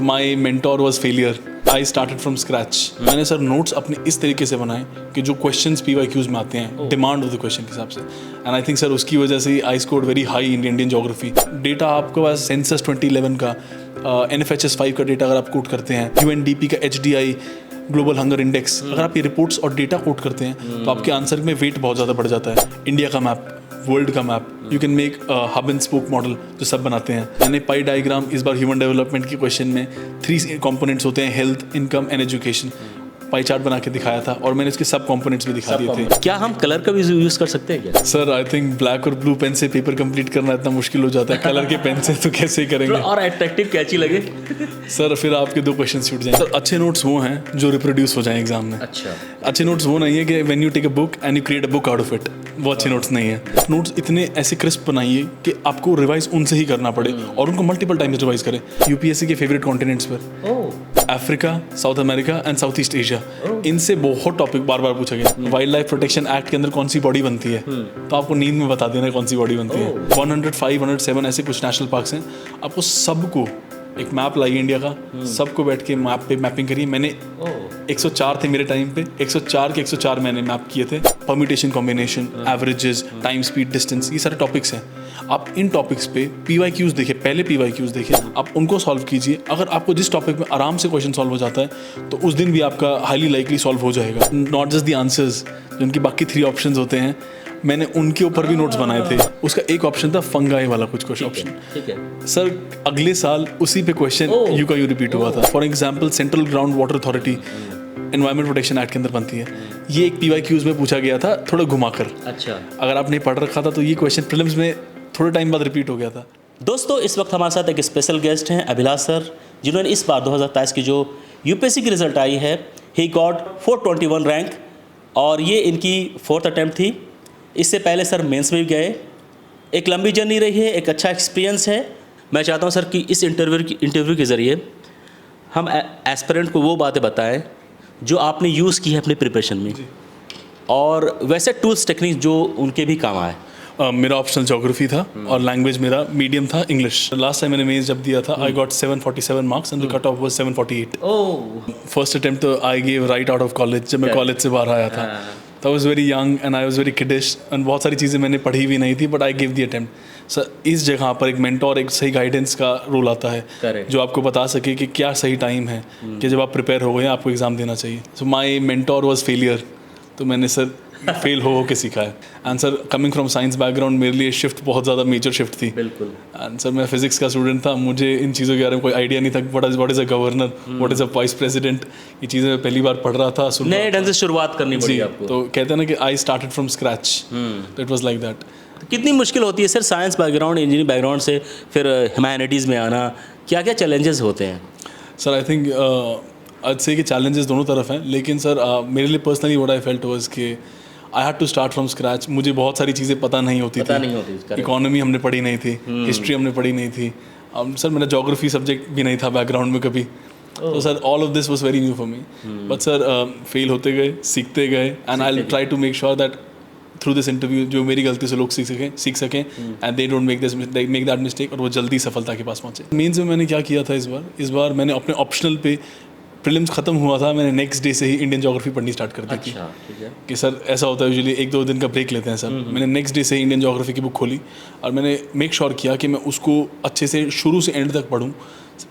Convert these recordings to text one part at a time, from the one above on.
My mentor was failure, I started from scratch. मैंने sir notes अपने इस तरीके से बनाए कि जो क्वेश्चंस PYQs में आते हैं डिमांड ऑफ द क्वेश्चन के हिसाब से, एंड आई थिंक सर उसकी वजह से I scored very high in Indian geography. Data आपके पास सेंसस 2011 का, NFHS 5 का डेटा अगर आप कोट करते हैं, UNDP का HDI ग्लोबल हंगर इंडेक्स, अगर आप ये रिपोर्ट्स और डेटा कोट करते हैं तो आपके आंसर में वेट बहुत ज़्यादा बढ़ जाता है। इंडिया का मैप, वर्ल्ड का map, you can make hub and spoke model जो सब बनाते हैं। मैंने पाई डायग्राम इस बार ह्यूमन डेवलपमेंट के क्वेश्चन में 3 कंपोनेंट्स होते हैं, health, income and education, pie chart बना के दिखाया था और मैंने इसके सब कंपोनेंट्स भी दिखा दिए थे। क्या हम कलर का भी यूज़ कर सकते हैं क्या? सर आई थिंक ब्लैक और ब्लू पेन से पेपर कंप्लीट करना इतना मुश्किल हो जाता है, कलर के पेन से तो कैसे करेंगे। और अट्रैक्टिव कैची लगे। सर फिर आपके 2 क्वेश्चन छूट जाएंगे। सर अच्छे नोट्स वो हैं जो रिप्रोड्यूस हो जाएं एग्जाम में। अच्छा, अच्छे नोट्स वो नहीं है कि when you take a book and you create a book out of it, वो अच्छे नोट्स नहीं है। नोट्स इतने ऐसे क्रिस्प बनाइए कि आपको रिवाइज उनसे ही करना पड़े और उनको मल्टीपल टाइम्स रिवाइज करें। UPSC के फेवरेट कॉन्टिनेंट्स पर Africa, south America and south east Asia, इनसे बहुत टॉपिक बार बार पूछा गया। वाइल्ड लाइफ प्रोटेक्शन एक्ट के अंदर कौन सी बॉडी बनती है, तो आपको नींद में बता देना कौन सी बॉडी बनती है। 105, 107 ऐसे कुछ नेशनल पार्क्स हैं। आपको सबको एक मैप लाइए इंडिया का, सबको बैठ के मैप पे मैपिंग करिए। मैंने 104 थे मेरे टाइम पे, 104 के 104 मैंने मैप किए थे। Permutation, combination, averages, time, speed, distance, ये सारे टॉपिक्स हैं। आप इन टॉपिक्स पे PYQs देखिए, पहले PYQs देखिए, आप उनको सॉल्व कीजिए। अगर आपको जिस टॉपिक में आराम से क्वेश्चन सॉल्व हो जाता है तो उस दिन भी आपका हाईली लाइकली सॉल्व हो जाएगा। नॉट जस्ट द आंसर्स, जिनकी बाकी 3 ऑप्शंस होते हैं, मैंने उनके ऊपर भी नोट्स बनाए थे। उसका एक ऑप्शन था फंगाई वाला कुछ ऑप्शन। ठीक है सर अगले साल उसी पे क्वेश्चन यू का यू रिपीट हुआ था। For example central ground water authority environment protection act के अंदर बनती है। ये एक PYQs में पूछा गया था थोड़ा घुमाकर। अच्छा, अगर आपने पढ़ रखा था तो ये क्वेश्चन प्रीलिम्स में थोड़े टाइम बाद रिपीट हो गया था। दोस्तों इस वक्त हमारे साथ एक स्पेशल गेस्ट हैं अभिलाष सर, जिन्होंने इस बार 2023 की जो UPSC की रिजल्ट आई है, ही गॉट 421 रैंक और ये इनकी 4th अटैम्प्ट थी। इससे पहले सर मेंस में भी गए। एक लंबी जर्नी रही है, एक अच्छा एक्सपीरियंस है। मैं चाहता हूं सर कि इस इंटरव्यू के ज़रिए हम एस्पिरेंट को वो बातें बताएं जो आपने यूज़ की है अपने प्रिपरेशन में, और वैसे टूल्स टेक्निक जो उनके भी काम आए। मेरा ऑप्शनल ज्योग्राफी था और लैंग्वेज मेरा मीडियम था इंग्लिश। लास्ट टाइम मैंने मेंस जब दिया था I got 747 marks and the cut off was 748। First attempt तो I gave right out of college, जब मैं कॉलेज से बाहर आया था। तो I was very young and I was very kiddish and बहुत सारी चीज़ें मैंने पढ़ी भी नहीं थी, but I give the attempt. Sir इस जगह पर एक मेंटोर, एक सही गाइडेंस का रोल आता है। Correct. जो आपको बता सके कि क्या सही टाइम है कि जब आप प्रिपेयर हो गए आपको एग्ज़ाम देना चाहिए। सो माई मेंटोर वॉज फेलियर, तो मैंने सर फेल हो के सीखा है। And sir coming from science background मेरे लिए शिफ्ट बहुत ज़्यादा मेजर शिफ्ट थी। बिल्कुल। एंड सर मैं फिजिक्स का स्टूडेंट था, मुझे इन चीज़ों के बारे में कोई आइडिया नहीं था। What is a governor, what is a vice president, ये चीज़ें मैं पहली बार पढ़ रहा था। नए ढंग से शुरुआत करनी पड़ी आपको। तो कहते हैं ना कि आई स्टार्टेड फ्रॉम स्क्रैच, तो इट वाज लाइक दैट। कितनी मुश्किल होती है sir science background, engineering background से फिर ह्यूमैनिटीज़ में आना, क्या क्या चैलेंजेस होते हैं? सर आई थिंक आज से कि चैलेंजेस दोनों तरफ हैं, लेकिन सर मेरे लिए personally what I felt was कि I had to start from scratch. मुझे बहुत सारी चीज़ें पता नहीं होती थी। इकोनॉमी हमने पढ़ी नहीं थी, हिस्ट्री हमने पढ़ी नहीं थी। सर मेरा ज्योग्राफी सब्जेक्ट भी नहीं था बैकग्राउंड में कभी। तो sir all of this was very new for me, but sir fail होते गए, सीखते गए, and I will try to make sure that through this interview जो मेरी गलती से लोग सीख सकें and they don't make that mistake, और वो जल्दी सफलता के पास पहुँचे। मेंस में मैंने क्या किया था इस बार मैंने अपने ऑप्शनल पे, प्रीलिम्स खत्म हुआ था, मैंने नेक्स्ट डे से ही इंडियन ज्योग्राफी पढ़नी स्टार्ट कर दी थी। अच्छा, ठीक है। कि सर ऐसा होता है यूजुअली 1-2 दिन का ब्रेक लेते हैं सर। मैंने नेक्स्ट डे से ही इंडियन ज्योग्राफी की बुक खोली और मैंने मेक श्योर किया कि मैं उसको अच्छे से शुरू से एंड तक पढूं।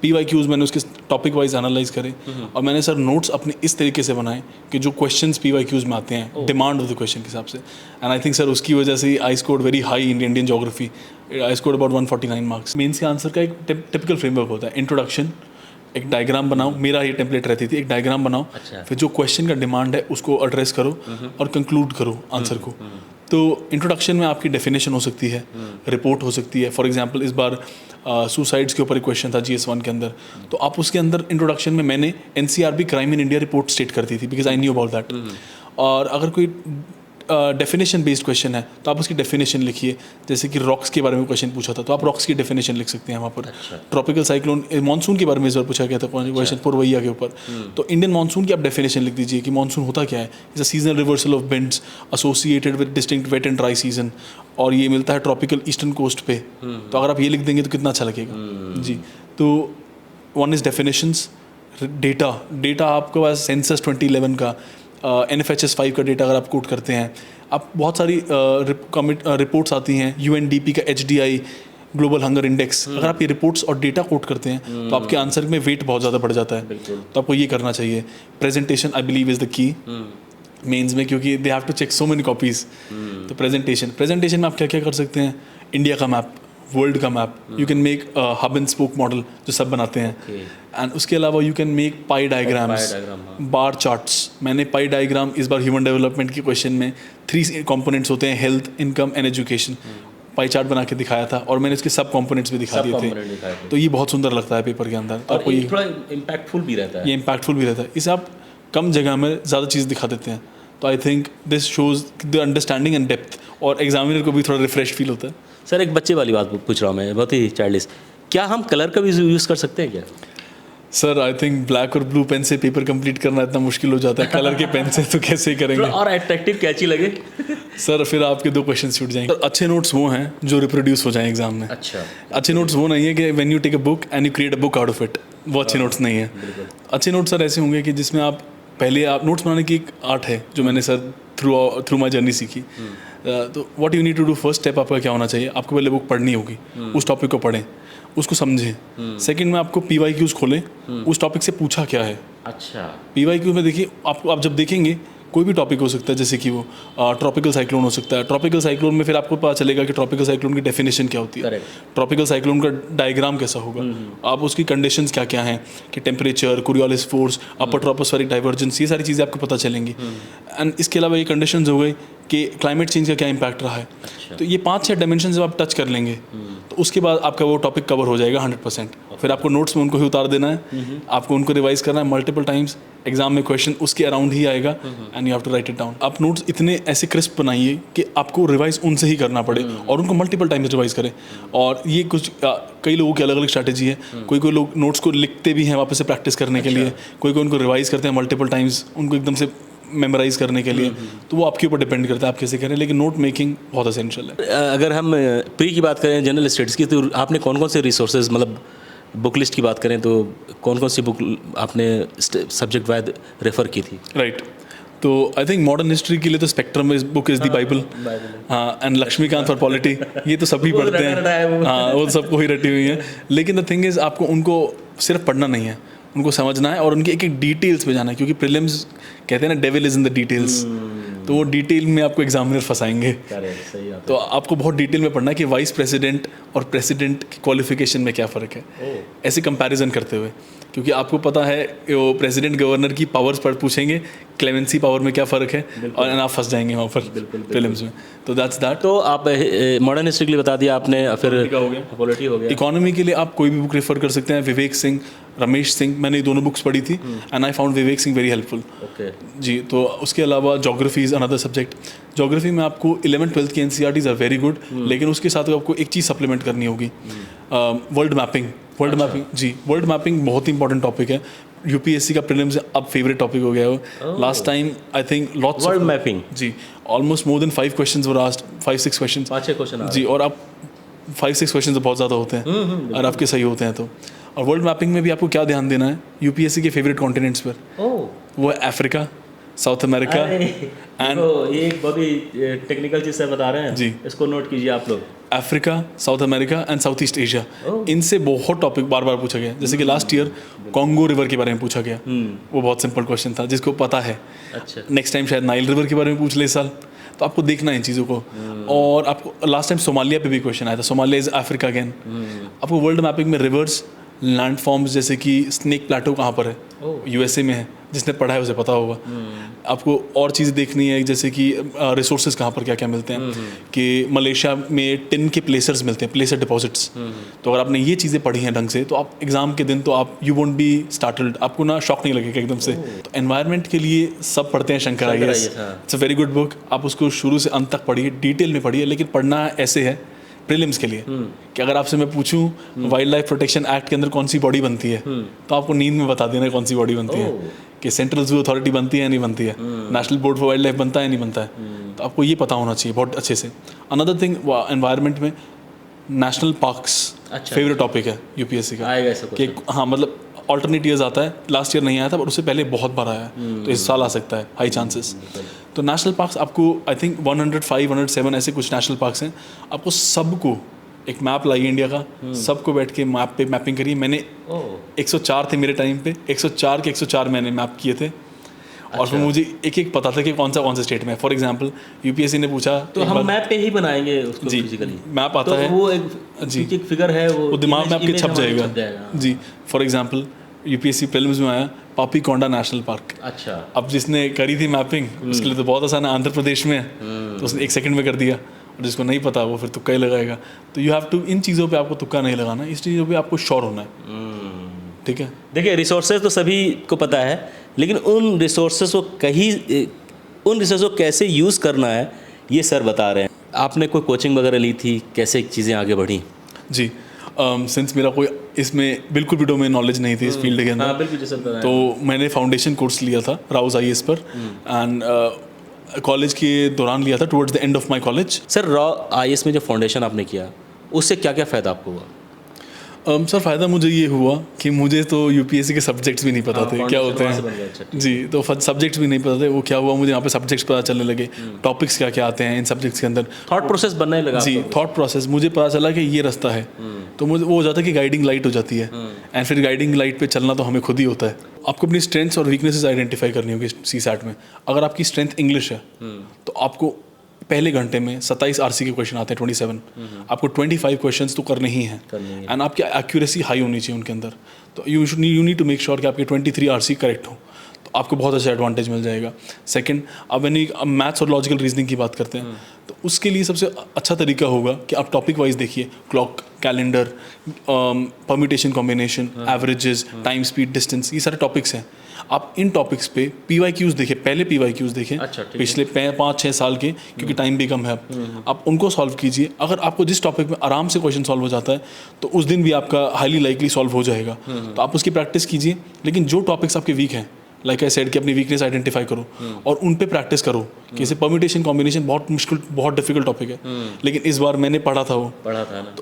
PYQs मैंने उसके टॉपिक वाइज एनालाइज करे और मैंने सर नोट्स अपने इस तरीके से बनाए कि जो क्वेश्चंस PYQs में आते हैं डिमांड ऑफ द क्वेश्चन के हिसाब से, एंड आई थिंक सर उसकी वजह से I scored very high in Indian geography. I scored about 149 marks. Mains के आंसर का एक टिपिकल फ्रेमवर्क होता है। इंट्रोडक्शन, एक डायग्राम बनाओ, मेरा ये टेम्पलेट रहती थी, एक डायग्राम बनाओ। अच्छा। फिर जो क्वेश्चन का डिमांड है उसको एड्रेस करो और कंक्लूड करो आंसर को। तो इंट्रोडक्शन में आपकी डेफिनेशन हो सकती है, रिपोर्ट हो सकती है। फॉर एग्जांपल इस बार सुसाइड्स के ऊपर एक क्वेश्चन था GS1 के अंदर, तो आप उसके अंदर इंट्रोडक्शन में मैंने NCRB crime in India report state कर दी थी because I knew about that. और अगर कोई डेफिनेशन बेस्ड क्वेश्चन है तो आप उसकी डेफिनेशन लिखिए। जैसे कि रॉक्स के बारे में क्वेश्चन पूछा था तो आप रॉक्स की डेफिनेशन लिख सकते हैं वहाँ पर। ट्रॉपिकल साइक्लोन, मानसून के बारे में इस बार पूछा गया था क्वेश्चन पुरवैया के ऊपर, तो इंडियन मानसून की आप डेफिनेशन लिख दीजिए कि मानसून होता क्या है। It's a seasonal reversal of winds associated with distinct wet and dry season, और ये मिलता है ट्रॉपिकल ईस्टर्न कोस्ट पे। तो अगर आप ये लिख देंगे तो कितना अच्छा लगेगा जी। तो वन इज़ डेफिनेशंस, डेटा आपके पास सेंसस 2011 का, NFHS 5 का डेटा अगर आप कोट करते हैं, आप बहुत सारी रिपोर्ट्स आती हैं, UNDP का HDI ग्लोबल हंगर इंडेक्स, अगर आप ये रिपोर्ट्स और डेटा कोट करते हैं तो आपके आंसर में वेट बहुत ज़्यादा बढ़ जाता है। तो आपको ये करना चाहिए। Presentation I believe is the key mains में, क्योंकि they have to check so many copies. तो प्रेजेंटेशन में आप क्या क्या कर सकते हैं? इंडिया का मैप, वर्ल्ड का map, you can make hub and spoke model जो सब बनाते हैं, एंड उसके अलावा you can make pie diagrams, bar charts. मैंने पाई डायग्राम इस बार ह्यूमन डेवलपमेंट के क्वेश्चन में 3 कंपोनेंट्स होते हैं, health, income and education, pie chart बना के दिखाया था, और मैंने उसके सब कंपोनेंट्स भी दिखा दिए थे। तो ये बहुत सुंदर लगता है पेपर के अंदर, और ये थोड़ा इम्पैक्टफुल भी रहता है। ये इम्पैक्टफुल भी रहता है, इसे आप कम जगह में ज़्यादा चीज़ दिखा देते हैं। तो I think this shows the understanding and depth, और एग्जामिनर को भी थोड़ा रिफ्रेश फील होता है। सर एक बच्चे वाली बात पूछ रहा हूँ मैं, बहुत ही चाइल्डिश, क्या हम कलर का भी यूज़ कर सकते हैं क्या? सर आई थिंक ब्लैक और ब्लू पेन से पेपर कंप्लीट करना इतना मुश्किल हो जाता है, कलर के पेन से तो कैसे ही करेंगे। और अट्रैक्टिव कैची लगे। सर फिर आपके 2 क्वेश्चन छूट जाएंगे। अच्छे नोट्स वो हैं जो रिप्रोड्यूस हो जाएं एग्जाम में। अच्छा, अच्छे नोट्स वो नहीं है कि when you take a book and you create a book out of it, वो अच्छे नोट्स नहीं है। अच्छे नोट्स सर ऐसे होंगे कि जिसमें आप पहले आप नोट्स बनाने की एक आर्ट है जो मैंने सर थ्रू माई जर्नी सीखी। तो what you need to do, first step आपका क्या होना चाहिए? आपको पहले बुक पढ़नी होगी, उस टॉपिक को पढ़ें, उसको समझें। सेकंड में आपको PYQs खोलें, उस टॉपिक से पूछा क्या है। अच्छा, PYQ में देखिए, आपको आप जब देखेंगे कोई भी टॉपिक हो सकता है, जैसे कि वो ट्रॉपिकल साइक्लोन हो सकता है। ट्रॉपिकल साइक्लोन में फिर आपको पता चलेगा कि ट्रॉपिकल साइक्लोन की डेफिनेशन क्या होती है, ट्रॉपिकल साइक्लोन का डायग्राम कैसा होगा, आप उसकी कंडीशंस क्या क्या हैं, कि temperature, Coriolis force, upper tropospheric divergence, ये सारी चीज़ें आपको पता चलेंगी। एंड इसके अलावा ये कंडीशंस हो गई कि क्लाइमेट चेंज का क्या इम्पैक्ट रहा है। तो ये 5-6 डायमेंशन जब आप टच कर लेंगे तो उसके बाद आपका वो टॉपिक कवर हो जाएगा 100%। फिर आपको नोट्स में उनको ही उतार देना है, आपको उनको रिवाइज करना है मल्टीपल टाइम्स, एग्जाम में क्वेश्चन उसके अराउंड ही आएगा and you have to write it down. आप नोट्स इतने ऐसे क्रिस्प बनाइए कि आपको रिवाइज उनसे ही करना पड़े और उनको मल्टीपल टाइम्स रिवाइज करें। और ये कुछ कई लोगों की अलग अलग स्ट्रैटेजी है। कोई लोग नोट्स को लिखते भी हैं वापस से प्रैक्टिस करने के लिए, कोई उनको रिवाइज करते हैं मल्टीपल टाइम्स उनको एकदम से मेमोराइज करने के लिए। तो वो आपके ऊपर डिपेंड करता है आप कैसे करें, लेकिन नोट मेकिंग बहुत एसेंशियल है। अगर हम प्री की बात करें, जनरल स्टडीज़ की, तो आपने कौन कौन से रिसोर्सेज, मतलब बुक लिस्ट की बात करें तो कौन कौन सी बुक आपने सब्जेक्ट वाइज रेफ़र की थी? राइट, तो आई थिंक मॉडर्न हिस्ट्री के लिए तो spectrum is book is the Bible, हाँ, एंड लक्ष्मीकांत फॉर पॉलिटी, ये तो सभी पढ़ते हैं, हाँ, वो सबको ही रटी हुई है। लेकिन द थिंग इज़ आपको उनको सिर्फ पढ़ना नहीं है, उनको समझना है और उनकी एक एक डिटेल्स पे जाना है, क्योंकि प्रीलिम्स कहते हैं ना, devil is in the details. तो वो डिटेल में आपको एग्जामिनर फंसाएंगे। तो आपको बहुत डिटेल में पढ़ना है कि वाइस प्रेसिडेंट और प्रेसिडेंट की क्वालिफिकेशन में क्या फ़र्क है, ऐसे कंपैरिजन करते हुए, क्योंकि आपको पता है वो प्रेसिडेंट गवर्नर की पावर्स पर पूछेंगे, क्लेमेंसी पावर में क्या फ़र्क है, और आप फंस जाएंगे वहाँ पर प्रीलिम्स में। तो दैट्स दैट। तो आप मॉडर्न हिस्ट्री के लिए बता दिया आपने, फिर पॉलिटी हो गया। इकोनॉमी के लिए आप कोई भी बुक रेफर कर सकते हैं, विवेक सिंह, रमेश सिंह, मैंने ये दोनों बुक्स पढ़ी थी and I found Vivek Singh very helpful. जी, तो उसके अलावा geography is another subject. Geography में आपको 11th-12th की NCERTs आर वेरी गुड, लेकिन उसके साथ आपको एक चीज़ सप्लीमेंट करनी होगी, वर्ल्ड मैपिंग। जी, वर्ल्ड मैपिंग बहुत ही इंपॉर्टेंट टॉपिक है। UPSC का प्रीलिम्स अब फेवरेट टॉपिक हो गया है। Last time I think lots world mapping, जी, almost more than 5 questions were asked, 5-6 question, 5-6 question जी, और आप 5-6 क्वेश्चन तो बहुत ज़्यादा होते हैं और आपके सही होते हैं। तो और वर्ल्ड मैपिंग में भी आपको क्या ध्यान देना है, UPSC के फेवरेट कॉन्टिनेंट्स पर, वो है अफ्रीका, साउथ अमेरिका एंड ये एक बहुत ही टेक्निकल चीज़ से बता रहे हैं जी, इसको नोट कीजिए आप लोग। Africa, south America and south east Asia, इनसे बहुत टॉपिक बार बार पूछा गया। जैसे कि लास्ट ईयर कॉन्गो रिवर के बारे में पूछा गया, वो बहुत सिंपल क्वेश्चन था जिसको पता है। अच्छा, नेक्स्ट टाइम शायद नाइल रिवर के बारे में पूछ ले इस साल। तो आपको देखना है इन चीज़ों को। और आपको लास्ट टाइम सोमालिया पे भी क्वेश्चन आया था, सोमालिया इज अफ्रीका अगेन। आपको वर्ल्ड मैपिंग में रिवर्स, लैंड फॉर्म्स, जैसे कि स्नेक प्लेटो कहाँ पर है, USA में है, जिसने पढ़ा है उसे पता होगा। आपको और चीज़ देखनी है, जैसे कि रिसोर्सेज कहाँ पर क्या क्या मिलते हैं, कि मलेशिया में टिन के प्लेसर्स मिलते हैं, प्लेसर डिपॉजिट्स। तो अगर आपने ये चीज़ें पढ़ी हैं ढंग से, तो आप एग्जाम के दिन तो आप यू वोंट बी स्टार्टल्ड, आपको ना शॉक नहीं लगेगा एकदम से। तो एनवायरनमेंट के लिए सब पढ़ते हैं Shankar IAS, it's a very good book. आप उसको शुरू से अंत तक पढ़िए, डिटेल में पढ़िए, लेकिन पढ़ना ऐसे है प्रीलिम्स के लिए कि अगर आपसे मैं पूछूं वाइल्ड लाइफ प्रोटेक्शन एक्ट के अंदर कौन सी बॉडी बनती है, तो आपको नींद में बता देना कौन सी बॉडी बनती है, कि सेंट्रल जू अथॉरिटी बनती है या नहीं बनती है, national board for wild life बनता है या नहीं बनता है। तो आपको ये पता होना चाहिए बहुत अच्छे से। अनदर थिंग, एनवायरनमेंट में नेशनल पार्क्स फेवरेट टॉपिक है UPSC का, कि हाँ, मतलब ऑल्टरनेट ईयर्स आता है, लास्ट ईयर नहीं आया था पर उससे पहले बहुत बार आया है, तो इस साल आ सकता है, हाई चांसेस। तो नेशनल पार्क्स आपको आई थिंक 105, 107 ऐसे कुछ नेशनल पार्क्स हैं। आपको सबको एक मैप लाइए इंडिया का, सबको बैठ के मैप पे मैपिंग करिए। मैंने 104 थे मेरे टाइम पे, 104 के 104 मैंने मैप किए थे। और फिर मुझे एक एक पता था कि कौन सा स्टेट में। फॉर एग्जांपल यूपीएससी ने पूछा तो हम मैप पे ही बनाएंगे उसको जी, फिजिकली मैप आता तो है वो एक फिगर है, वो दिमाग में आपके image छप हमारे जाएगा जी। फॉर एग्जांपल यूपीएससी प्रीलिम्स में आया पापीकोंडा नेशनल पार्क। अच्छा, अब जिसने करी थी मैपिंग उसके लिए तो बहुत आसान है, आंध्र प्रदेश में है, तो उसने 1 सेकंड में कर दिया। और जिसको नहीं पता वो फिर तुक्का ही लगाएगा। तो यू हैव टू, इन चीज़ों पे आपको तुक्का नहीं लगाना, इस चीज़ों पे आपको श्योर होना है। ठीक है, देखिए रिसोर्सेज तो सभी को पता है, लेकिन उन रिसोर्सेज को कैसे यूज़ करना है ये सर बता रहे हैं। आपने कोई कोचिंग वगैरह ली थी, कैसे चीज़ें आगे बढ़ी? जी सिंस मेरा कोई इसमें बिल्कुल भी डोमेन नॉलेज नहीं थी इस फील्ड के अंदर, बिल्कुल जैसे बताया। तो मैंने फाउंडेशन कोर्स लिया था राउस आईएएस पर, एंड कॉलेज के दौरान लिया था, towards the end of my college. Sir raw IAS में जो फाउंडेशन आपने किया उससे क्या क्या फ़ायदा आपको हुआ? सर फ़ायदा मुझे ये हुआ कि मुझे तो यूपीएससी के सब्जेक्ट्स भी नहीं पता थे क्या होते हैं जी। तो सब्जेक्ट्स भी नहीं पता थे, वो क्या हुआ मुझे यहाँ पे सब्जेक्ट्स पता चलने लगे, टॉपिक्स क्या क्या आते हैं इन सब्जेक्ट्स के अंदर, थॉट प्रोसेस बनने लगा जी। थॉट प्रोसेस मुझे पता चला कि ये रास्ता है, तो मुझे वो हो जाता है कि गाइडिंग लाइट हो जाती है, एंड फिर गाइडिंग लाइट पे चलना तो हमें खुद ही होता है। आपको अपनी स्ट्रेंथ्स और वीकनेसेस आइडेंटिफाई करनी होगी सीसैट में। अगर आपकी स्ट्रेंथ इंग्लिश है तो आपको पहले घंटे में 27 आरसी के क्वेश्चन आते हैं, 27, आपको 25 क्वेश्चंस तो करने ही हैं, एंड आपकी एक्यूरेसी हाई होनी चाहिए उनके अंदर। तो you need to make sure कि आपके 23 आरसी करेक्ट हो, तो आपको बहुत अच्छा एडवांटेज मिल जाएगा। सेकंड, अब मैथ्स और लॉजिकल रीजनिंग की बात करते हैं, तो उसके लिए सबसे अच्छा तरीका होगा कि आप टॉपिक वाइज देखिए, clock, calendar, permutation combination, averages, time, speed, distance, ये सारे टॉपिक्स हैं। आप इन टॉपिक्स पे PYQs देखिए, पहले PYQs देखें, अच्छा, पिछले 5-6 साल के, क्योंकि टाइम भी कम है। आप उनको सॉल्व कीजिए। अगर आपको जिस टॉपिक में आराम से क्वेश्चन सॉल्व हो जाता है तो उस दिन भी आपका हाईली लाइकली सॉल्व हो जाएगा, तो आप उसकी प्रैक्टिस कीजिए। लेकिन जो टॉपिक्स आपके वीक हैं, लाइक आई सेड कि अपनी वीकनेस आइडेंटिफाई करो और उन पे प्रैक्टिस करो। कि जैसे परम्यूटेशन कॉम्बिनेशन बहुत मुश्किल, बहुत डिफिकल्ट टॉपिक है, लेकिन इस बार मैंने पढ़ा था ना,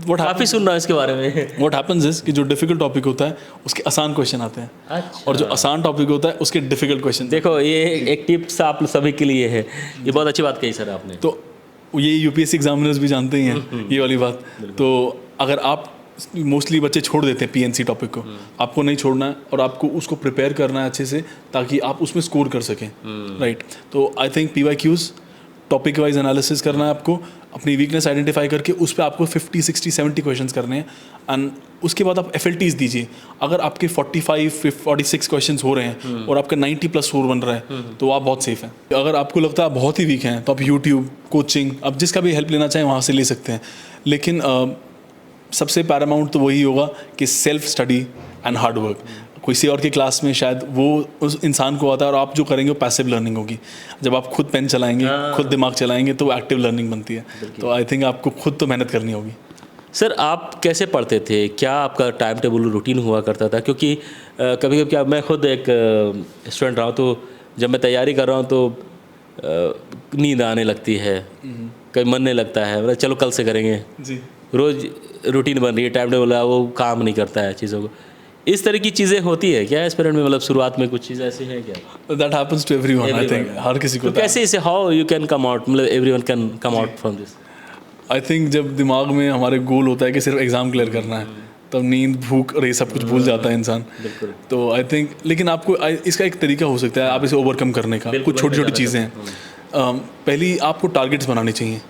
काफ़ी सुन रहा हूँ इसके बारे में। व्हाट हैपेंस इज कि जो डिफिकल्ट टॉपिक होता है उसके आसान क्वेश्चन आते हैं, अच्छा। और जो आसान टॉपिक होता है उसके डिफिकल्ट क्वेश्चन। देखो ये एक टिप्स आप सभी के लिए है, ये बहुत अच्छी बात कही सर आपने। तो ये यूपीएससी एग्जामिनर्स भी जानते ही हैं ये वाली बात। तो अगर आप मोस्टली बच्चे छोड़ देते हैं पीएनसी टॉपिक को, आपको नहीं छोड़ना है और आपको उसको प्रिपेयर करना है अच्छे से ताकि आप उसमें स्कोर कर सकें, राइट। तो I think PYQs, topic wise analysis करना है आपको, अपनी वीकनेस आइडेंटिफाई करके उस पर आपको 50, 60, 70 क्वेश्चंस करने हैं, एंड उसके बाद आप FLTs दीजिए। अगर आपके 45, 46 क्वेश्चंस हो रहे हैं और आपका 90+ स्कोर बन रहा है तो आप बहुत सेफ हैं। अगर आपको लगता है आप बहुत ही वीक हैं तो आप यूट्यूब, कोचिंग, आप जिसका भी हेल्प लेना चाहें वहाँ से ले सकते हैं। लेकिन सबसे पैरामाउंट तो वही होगा कि self study and hard work. किसी और की क्लास में शायद वो उस इंसान को आता है और आप जो करेंगे वो पैसिव लर्निंग होगी। जब आप खुद पेन चलाएंगे, खुद दिमाग चलाएंगे तो एक्टिव लर्निंग बनती है। तो आई थिंक आपको खुद तो मेहनत करनी होगी। सर आप कैसे पढ़ते थे, क्या आपका टाइम टेबल रूटीन हुआ करता था? क्योंकि कभी कभी क्या, मैं खुद एक स्टूडेंट रहा हूँ, तो जब मैं तैयारी कर रहा हूँ तो नींद आने लगती है, कभी मन नहीं लगता है, मतलब चलो कल से करेंगे जी। रोज़ रूटीन बन रही है, टाइम टेबल है, वो काम नहीं करता है चीज़ों को। इस तरह की चीज़ें होती है क्या एस्पिरेंट में? मतलब शुरुआत में कुछ चीज़ ऐसी है क्या? That happens to everyone, I think हर किसी को। तो कैसे इसे, how you can come out, मतलब everyone can come out from this? I think जब दिमाग में हमारे गोल होता है कि सिर्फ एग्ज़ाम क्लियर करना है, तब नींद, भूख और ये सब कुछ भूल जाता है इंसान। तो आई थिंक, लेकिन आपको इसका एक तरीका हो सकता है आप इसे ओवरकम करने का। कुछ छोटी छोटी चीज़ें हैं। पहली आपको टारगेट्स बनाने चाहिए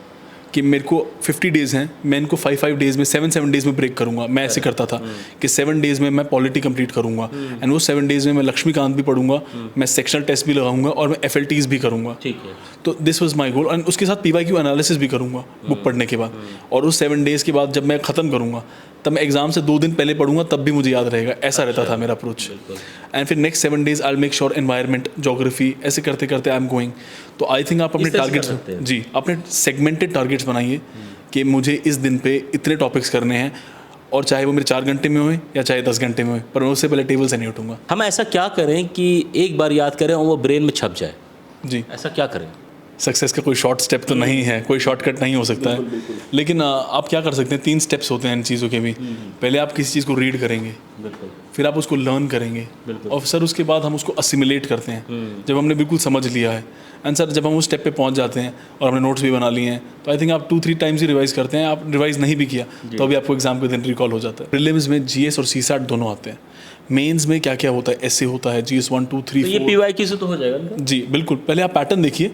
कि मेरे को 50 डेज़ हैं, मैं इनको 5 डेज़ में, 7 डेज़ में ब्रेक करूँगा। मैं ऐसे करता था कि 7 डेज़ में मैं पॉलिटी कंप्लीट करूँगा, एंड वो 7 डेज़ में मैं लक्ष्मीकांत भी पढ़ूंगा, मैं सेक्शनल टेस्ट भी लगाऊंगा और मैं FLTs भी करूँगा। ठीक है। तो this was my goal, and उसके साथ PYQ एनालिसिस भी करूँगा बुक पढ़ने के बाद। और उस 7 डेज़ के बाद जब मैं ख़त्म करूँगा तब मैं एग्ज़ाम से 2 दिन पहले पढ़ूंगा, तब भी मुझे याद रहेगा। ऐसा रहता था मेरा अप्रोच। एंड फिर next 7 days I will make sure environment, geography, ऐसे करते करते आई एम गोइंग। तो आई थिंक आप अपने टारगेट्स, जी, अपने सेगमेंटेड टारगेट्स बनाइए कि मुझे इस दिन पे इतने टॉपिक्स करने हैं, और चाहे वो मेरे 4 घंटे में होए या चाहे 10 घंटे में होए, पर मैं उससे पहले टेबल से नहीं उठूंगा। हम ऐसा क्या करें कि एक बार याद करें और वो ब्रेन में छप जाए? जी, ऐसा क्या करें? सक्सेस का कोई शॉर्ट स्टेप तो नहीं है, कोई शॉर्टकट नहीं हो सकता है, लेकिन आप क्या कर सकते हैं, 3 स्टेप्स होते हैं इन चीज़ों के भी। पहले आप किसी चीज़ को रीड करेंगे, फिर आप उसको लर्न करेंगे, और सर उसके बाद हम उसको असिमुलेट करते हैं जब हमने बिल्कुल समझ लिया है। एंड सर जब हम उस स्टेप पे पहुंच जाते हैं और हमने नोट्स भी बना लिए हैं, तो आई थिंक आप 2-3 टाइम्स ही रिवाइज करते हैं। आप रिवाइज नहीं भी किया तो अभी आपको एग्जाम के दिन रिकॉल हो जाता है। प्रीलिम्स में जीएस और सीसैट दोनों आते हैं। मेंस में क्या क्या होता है, ऐसे होता है, जीएस 1 2 3 तो ये 4। पीवाईक्यू से तो हो जाएगा इनका? जी बिल्कुल, पहले आप पैटर्न देखिए,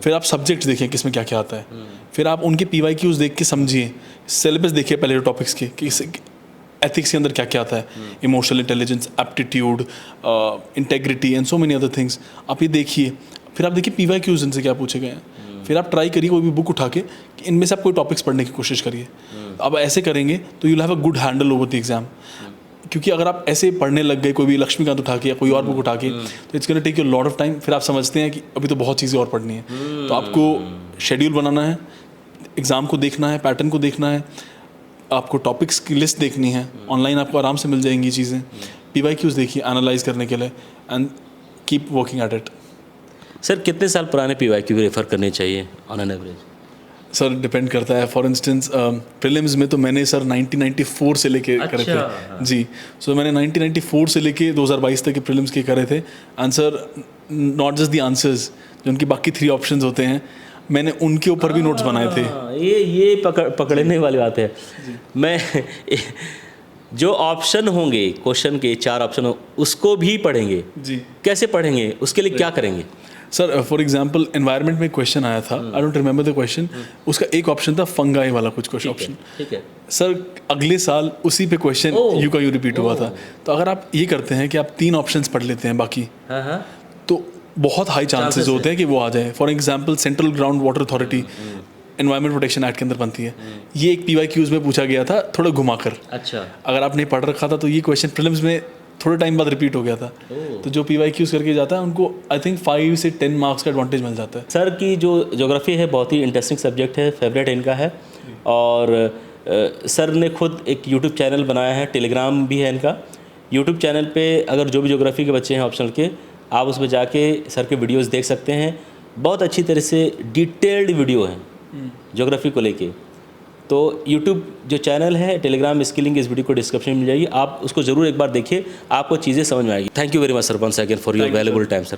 फिर आप सब्जेक्ट देखिए किसमें क्या क्या आता है, फिर आप उनके पीवाईक्यूज देख के समझिए, सिलेबस देखिए पहले टॉपिक्स के कि एथिक्स के अंदर क्या क्या आता है, emotional intelligence, aptitude, integrity and so many other things. आप ये देखिए, फिर आप देखिए पीवाईक्यूज इनसे क्या पूछे गए हैं, फिर आप ट्राई करिए कोई भी बुक उठा के कि इनमें से आप कोई टॉपिक्स पढ़ने की कोशिश करिए। अब ऐसे करेंगे तो you have a good handle over the exam, क्योंकि अगर आप ऐसे पढ़ने लग गए कोई भी लक्ष्मीकांत उठा के या कोई और बुक उठा के, तो it's gonna take you lot of time. फिर आप समझते हैं कि अभी तो बहुत चीज़ें और पढ़नी है, तो आपको शेड्यूल बनाना है, एग्ज़ाम को देखना है, पैटर्न को देखना है, आपको टॉपिक्स की लिस्ट देखनी है, ऑनलाइन आपको आराम से मिल जाएंगी चीज़ें। पीवाईक्यूज देखिए एनालाइज करने के लिए, and keep working at it. Sir कितने साल पुराने पीवाईक्यू रेफर करने चाहिए on an average? Sir depend करता है। फॉर इंस्टेंस प्रीलिम्स में तो मैंने सर 1994 से लेके करे थे जी। सो मैंने 1994 से लेके 2022 तक के प्रीलिम्स के करे थे। Answer not just the answers, जो उनकी बाकी 3 ऑप्शंस होते हैं, मैंने उनके ऊपर भी नोट्स बनाए थे। ये पकड़ने वाली बात है। मैं जो ऑप्शन होंगे क्वेश्चन के 4 ऑप्शन हो, उसको भी पढ़ेंगे जी। कैसे पढ़ेंगे, उसके लिए क्या करेंगे? सर फॉर एग्जांपल एनवायरनमेंट में क्वेश्चन आया था, I don't remember the question, उसका एक ऑप्शन था फंगाई वाला कुछ ऑप्शन। ठीक है सर अगले साल उसी पे क्वेश्चन यू का यू रिपीट हुआ था। तो अगर आप ये करते हैं कि आप 3 ऑप्शंस पढ़ लेते हैं बाकी, तो बहुत हाई चांसेस होते हैं कि वो आ जाए। For example central ground water authority environment protection act के अंदर बनती है, ये एक पीवाईक्यूज में पूछा गया था थोड़ा घुमाकर। अच्छा, अगर आपने पढ़ रखा था तो ये क्वेश्चन प्रीलिम्स में थोड़े टाइम बाद रिपीट हो गया था। तो जो पीवाईक्यूज करके जाता है उनको आई थिंक 5 से 10 मार्क्स का एडवांटेज मिल जाता है। सर की जो ज्योग्राफी है बहुत ही इंटरेस्टिंग सब्जेक्ट है, फेवरेट इनका है। और सर ने खुद एक यूट्यूब चैनल बनाया है, टेलीग्राम भी है इनका। यूट्यूब चैनल पे अगर जो भी ज्योग्राफी के बच्चे हैं ऑप्शनल के, आप उसमें जाके सर के वीडियोस देख सकते हैं। बहुत अच्छी तरह से डिटेल्ड वीडियो है ज्योग्राफी को लेके। तो यूट्यूब जो चैनल है टेलीग्राम स्किलिंग, इस वीडियो को डिस्क्रिप्शन में मिल जाएगी, आप उसको ज़रूर एक बार देखिए, आपको चीज़ें समझ में आएगी। Thank you very much sir once again for your valuable time sir.